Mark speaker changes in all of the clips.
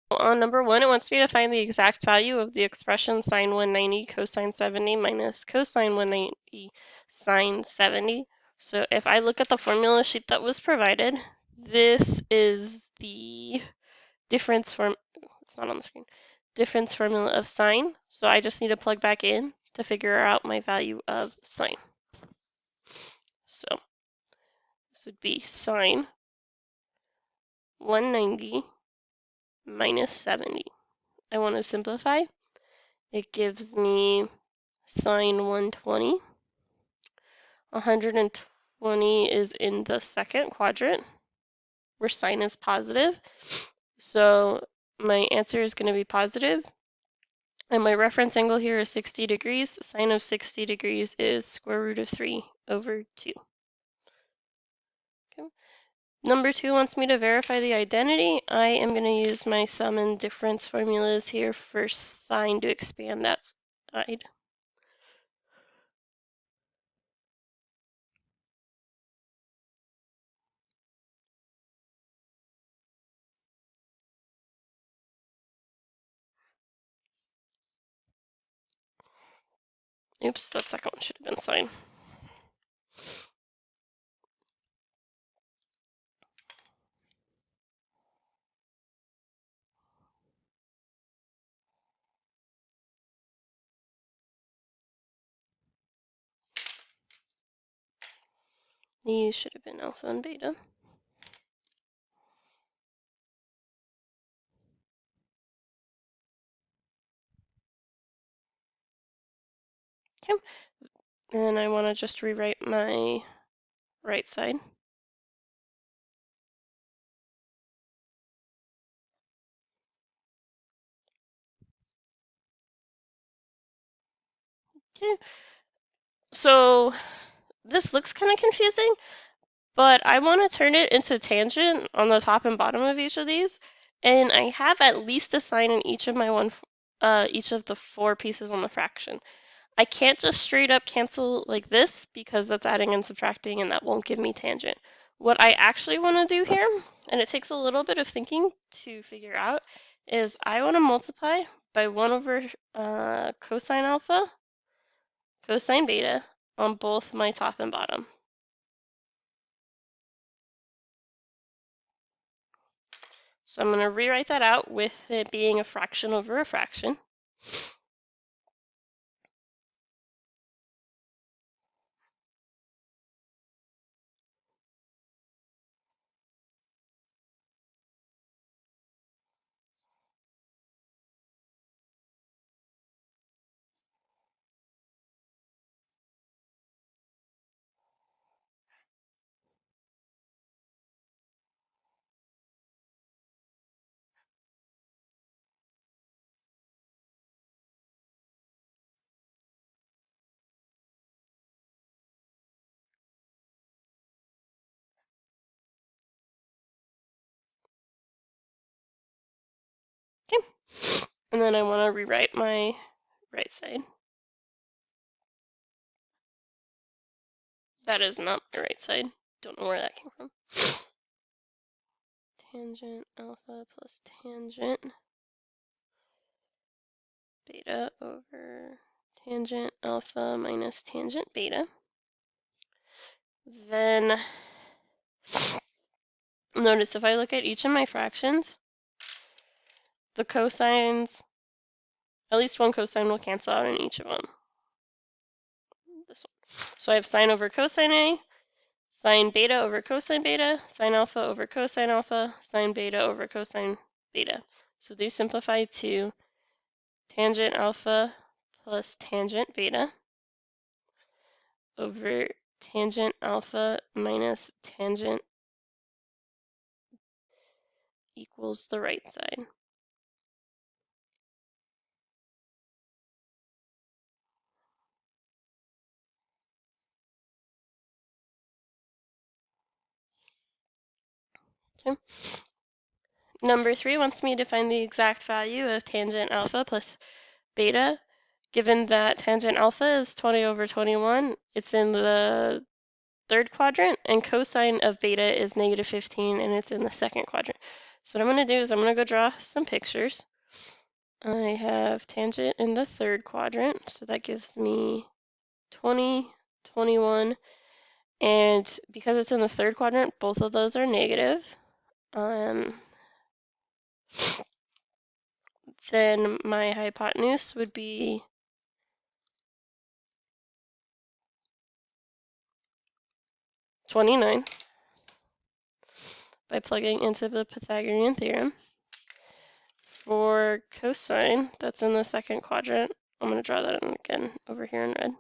Speaker 1: On number 1, it wants me to find the exact value of the expression sine 190 cosine 70 minus cosine 190 sine 70. So if I look at the formula sheet that was provided, this is the difference form. It's not on the screen. Difference formula of sine. So I just need to plug back in to figure out my value of sine. So this would be sine 190 minus 70. I want to simplify. It gives me sine 120. 120 is in the second quadrant where sine is positive. So my answer is going to be positive. And my reference angle here is 60 degrees. Sine of 60 degrees is square root of 3 over 2. Okay. Number 2 wants me to verify the identity. I am going to use my sum and difference formulas here for sine to expand that side. Oops, that second one should have been sine. These should have been alpha and beta. Okay, and I want to just rewrite my right side. Okay, so this looks kind of confusing, but I want to turn it into tangent on the top and bottom of each of these, and I have at least a sign in each of my each of the 4 pieces on the fraction. I can't just straight up cancel like this because that's adding and subtracting and that won't give me tangent. What I actually want to do here, and it takes a little bit of thinking to figure out, is I want to multiply by 1 over cosine alpha, cosine beta on both my top and bottom. So I'm going to rewrite that out with it being a fraction over a fraction. Okay. And then I want to rewrite my right side. That is not the right side. Don't know where that came from. Tangent alpha plus tangent beta over tangent alpha minus tangent beta. Then notice if I look at each of my fractions, the cosines, at least one cosine will cancel out in each of them. This one. So I have sine over cosine A, sine beta over cosine beta, sine alpha over cosine alpha, sine beta over cosine beta. So these simplify to tangent alpha plus tangent beta over tangent alpha minus tangent equals the right side. Okay. Number 3 wants me to find the exact value of tangent alpha plus beta. Given that tangent alpha is 20 over 21, it's in the 3rd quadrant, and cosine of beta is negative 15, and it's in the 2nd quadrant. So what I'm going to do is I'm going to go draw some pictures. I have tangent in the third quadrant, so that gives me 20, 21, and because it's in the third quadrant, both of those are negative. Then my hypotenuse would be 29 by plugging into the Pythagorean theorem. For cosine, that's in the second quadrant, I'm going to draw that in again over here in red.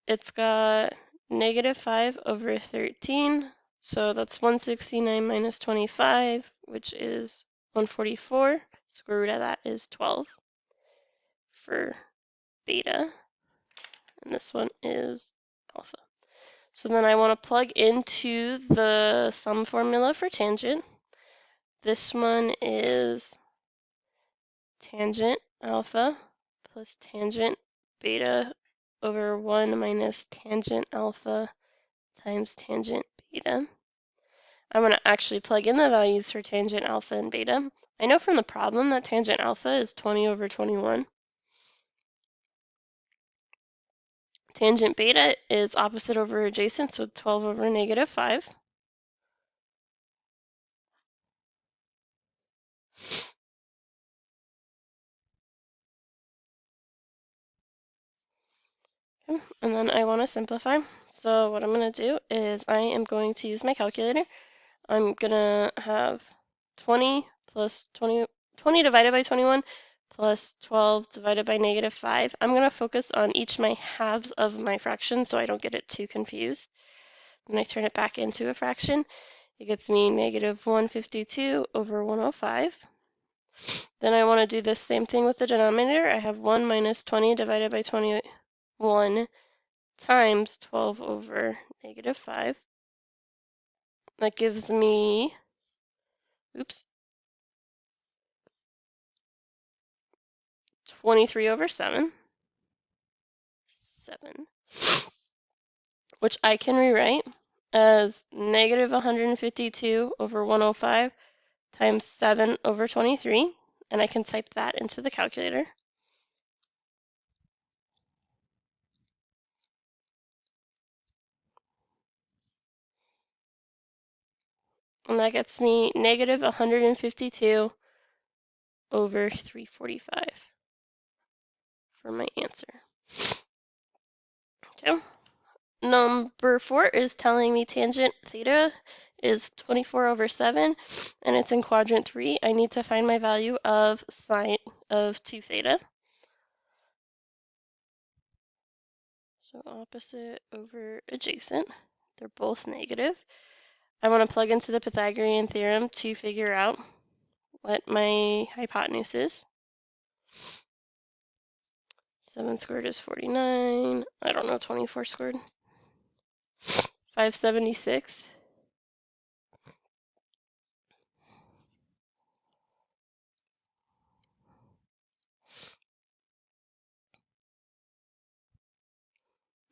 Speaker 1: It's got -5 over 13, so that's 169 minus 25, which is 144. Square root of that is 12 for beta, and this one is alpha. So then I want to plug into the sum formula for tangent. This one is tangent alpha plus tangent beta over 1 minus tangent alpha times tangent beta. I'm going to actually plug in the values for tangent alpha and beta. I know from the problem that tangent alpha is 20 over 21. Tangent beta is opposite over adjacent, so 12 over -5. Okay, and then I want to simplify. So what I'm going to do is I am going to use my calculator. I'm going to have 20 plus 20 divided by 21 plus 12 divided by -5. I'm going to focus on each of my halves of my fraction so I don't get it too confused. When I turn it back into a fraction, it gets me -152 over 105. Then I want to do the same thing with the denominator. I have 1 minus 20 divided by 21 times 12 over -5. That gives me, oops, 23 over 7, which I can rewrite as -152 over 105 times 7 over 23, and I can type that into the calculator. And that gets me -152 over 345 for my answer. Okay. Number 4 is telling me tangent theta is 24 over 7, and it's in quadrant 3. I need to find my value of sine of 2 theta. So opposite over adjacent. They're both negative. I want to plug into the Pythagorean theorem to figure out what my hypotenuse is. 7 squared is 49. I don't know, 24 squared. 576.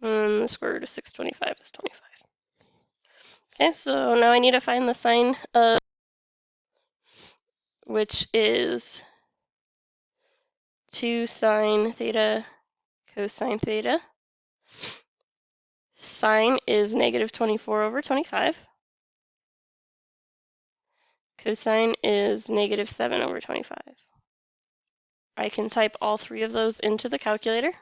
Speaker 1: And the square root of 625 is 25. Okay, so now I need to find the sine of, which is 2 sine theta cosine theta. Sine is -24 over 25. Cosine is -7 over 25. I can type all 3 of those into the calculator.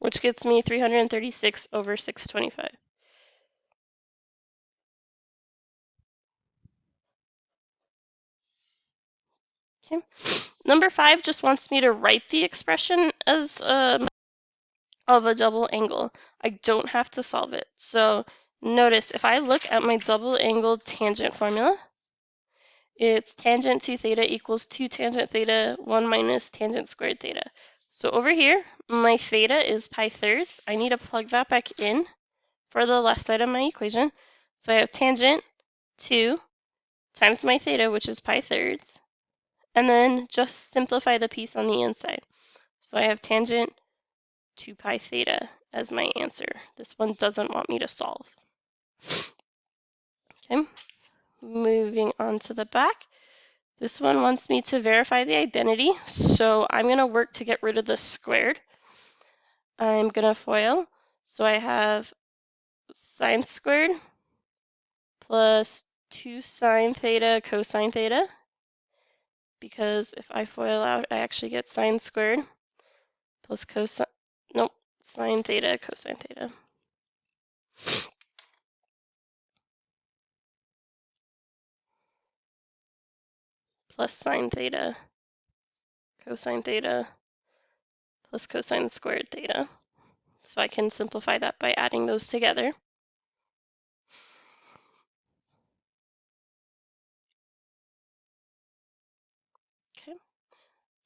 Speaker 1: Which gets me 336 over 625. Okay. Number 5 just wants me to write the expression as of a double angle. I don't have to solve it. So notice if I look at my double angled tangent formula, it's tangent 2 theta equals 2 tangent theta 1 minus tangent squared theta. So over here, my theta is pi thirds. I need to plug that back in for the left side of my equation. So I have tangent 2 times my theta, which is pi thirds, and then just simplify the piece on the inside. So I have tangent 2 pi theta as my answer. This one doesn't want me to solve. Okay, moving on to the back. This one wants me to verify the identity, so I'm going to work to get rid of the squared. I'm going to FOIL, so I have sine squared plus 2 sine theta cosine theta, because if I FOIL out, I actually get sine squared plus cosine, nope, sine theta cosine theta. Plus sine theta cosine theta plus cosine squared theta. So I can simplify that by adding those together. Okay.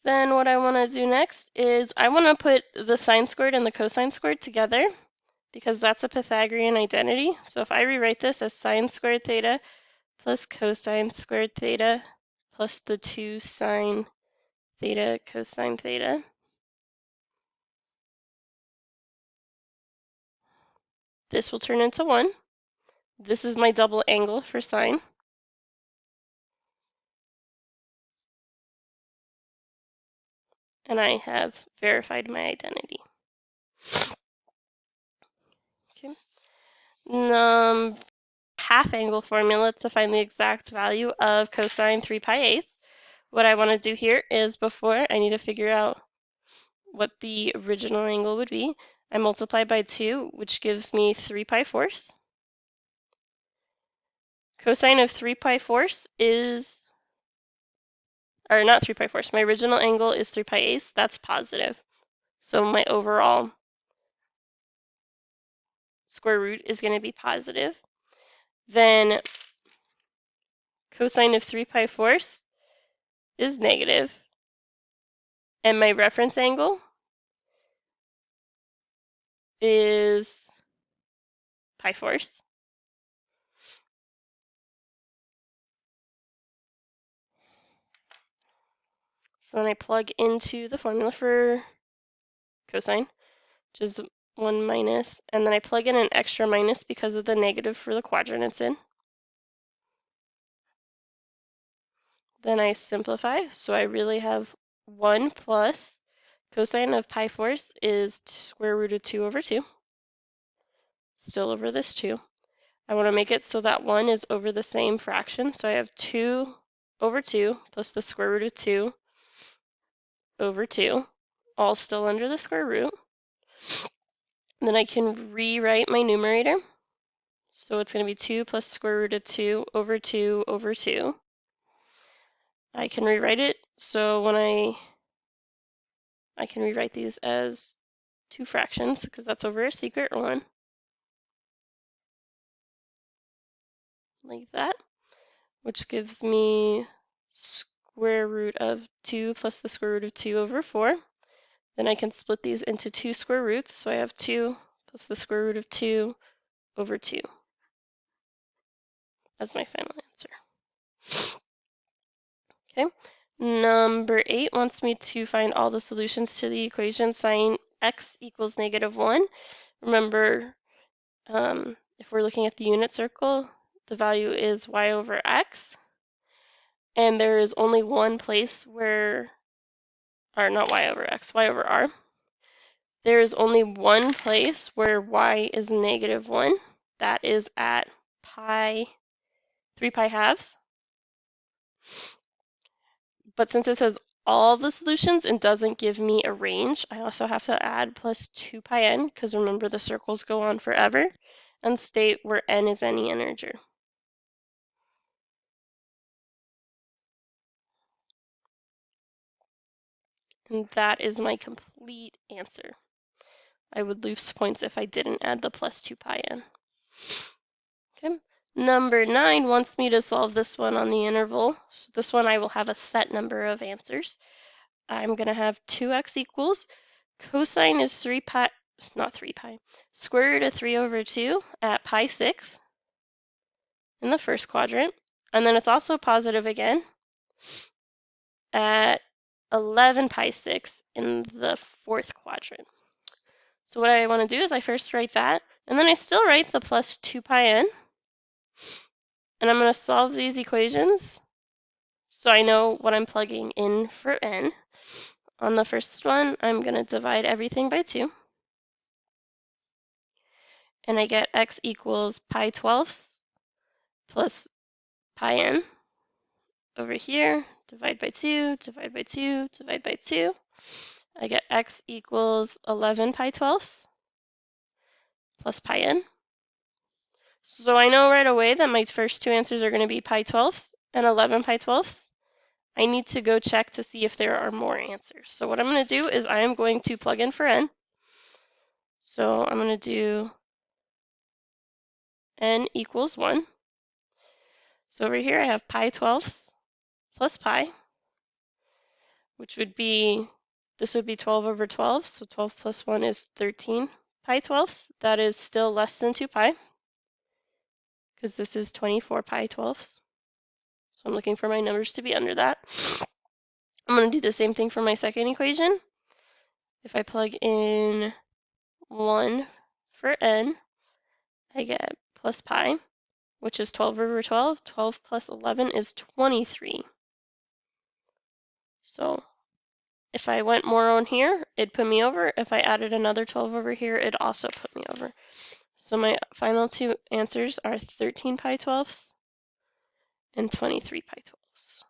Speaker 1: Then what I want to do next is I want to put the sine squared and the cosine squared together, because that's a Pythagorean identity. So if I rewrite this as sine squared theta plus cosine squared theta plus the 2 sine theta cosine theta, this will turn into 1. This is my double angle for sine. And I have verified my identity. Okay. Half angle formula to find the exact value of cosine 3 pi eighths. What I want to do here is, before I need to figure out what the original angle would be, I multiply by 2, which gives me 3 pi fourths. Cosine of 3 pi fourths is, or not 3 pi fourths, my original angle is 3 pi eighths. That's positive. So my overall square root is going to be positive. Then cosine of 3 pi fourths is negative, and my reference angle is pi fourths. So then I plug into the formula for cosine, which is 1 minus, and then I plug in an extra minus because of the negative for the quadrant it's in. Then I simplify, so I really have 1 plus cosine of pi fourths is square root of 2 over 2, still over this 2. I want to make it so that 1 is over the same fraction, so I have 2 over 2 plus the square root of 2 over 2, all still under the square root. Then I can rewrite my numerator. So it's going to be 2 plus square root of 2 over 2 over 2. I can rewrite it, so when I can rewrite these as 2 fractions, because that's over a secret 1. Like that, which gives me square root of 2 plus the square root of 2 over 4. Then I can split these into 2 square roots, so I have 2 plus the square root of 2 over 2 as my final answer. Okay, number 8 wants me to find all the solutions to the equation sine x equals -1. Remember, if we're looking at the unit circle, the value is y over x, and there is only one place where, or not y over x, y over r. There is only one place where y is -1. That is at pi, 3 pi halves. But since it says all the solutions and doesn't give me a range, I also have to add plus 2 pi n, because remember the circles go on forever, and state where n is any integer. And that is my complete answer. I would lose points if I didn't add the plus 2 pi n. Okay. Number 9 wants me to solve this one on the interval. So this one I will have a set number of answers. I'm going to have 2x equals, cosine is 3 pi, it's not 3 pi, square root of 3 over 2 at pi 6 in the first quadrant. And then it's also positive again at 11 pi 6 in the fourth quadrant. So what I want to do is I first write that, and then I still write the plus 2 pi n, and I'm going to solve these equations so I know what I'm plugging in for n. On the first one, I'm going to divide everything by 2, and I get x equals pi 12ths plus pi n. Over here, divide by 2, divide by 2, divide by 2. I get x equals 11 pi 12ths plus pi n. So I know right away that my first two answers are going to be pi 12ths and 11 pi 12ths. I need to go check to see if there are more answers. So what I'm going to do is I am going to plug in for n. So I'm going to do n equals 1. So over here I have pi 12ths plus pi, which would be, this would be 12 over 12. So 12 plus 1 is 13 pi 12ths. That is still less than 2 pi, because this is 24 pi 12ths. So I'm looking for my numbers to be under that. I'm going to do the same thing for my second equation. If I plug in 1 for n, I get plus pi, which is 12 over 12. 12 plus 11 is 23. So if I went more on here, it'd put me over. If I added another 12 over here, it'd also put me over. So my final two answers are 13 pi 12ths and 23 pi 12ths.